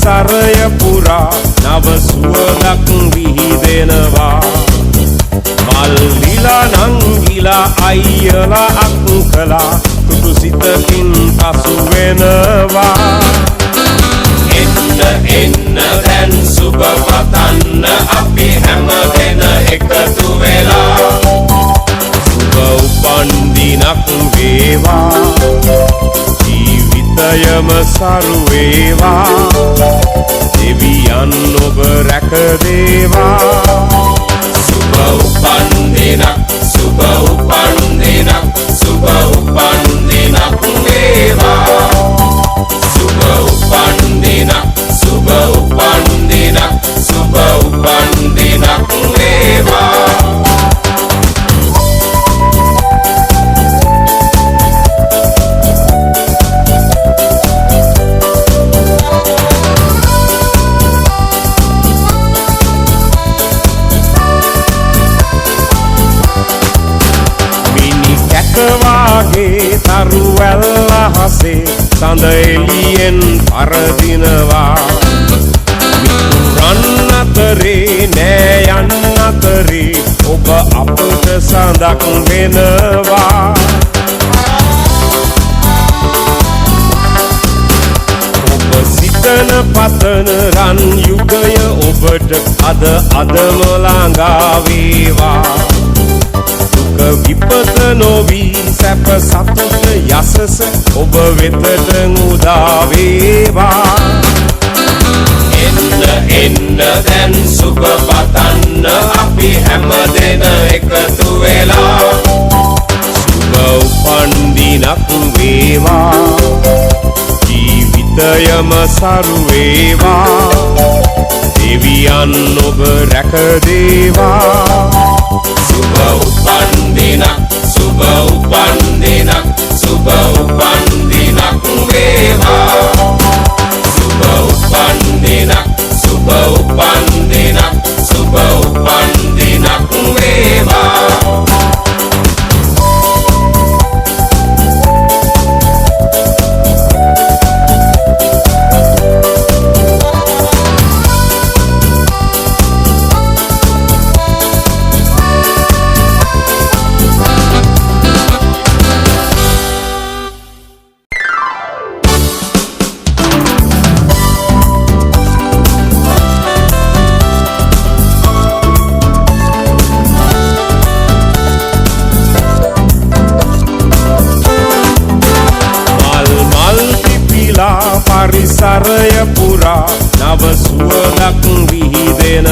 පරිසරය පුරා නව සුවඳක් විහිදෙනවා මල් ලිලා නංගිලා අයියලා අක්කලා තුටු සිතකින් පසු වෙනවා එන්න එන්න දැන් සුබ පතන්න අපි හැම දෙන එකතු වෙලා සුබ උපන්දිනක් වේවා ජීවිතයම සරු වේවා දෙවියන් ඔබ රැක දේවා සුබ උපන්දිනක් සුබ උපන්දිනක් සුබ උපන්දිනක් වේවා සුබ උපන්දිනක් සුබ උපන්දිනක් සුබ උපන්දිනක් වේවා වාගේ තරුවැල් අහසේ සඳ එළියෙන් පරදිනවා මිතුරන් අතරේ නෑ යන්න අතරේ ඔබ අපට සඳක් වෙනවා ඔබ සිතන පතන රන් යුගය ඔබට අදම ළඟා වේවා විපත නොවී සැප සතුට යසස ඔබ වෙතට උදා වේවා එන්න එන්න දැන් සුබ පතන්න අපි හැම දෙන එකතු වෙලා සුබ උපන්දිනක් වේවා ජීවිතයම සරු වේවා දෙවියන් ඔබ රැක දේවා සුබ උපන්දිනක් සුබ උපන්දිනක් සුබ උපන්දිනක් වේවා සුබ උපන්දිනක් සුබ උපන්දිනක් සුබ උපන්දිනක් වේවා පරිසරය පුරා නව සුවඳක්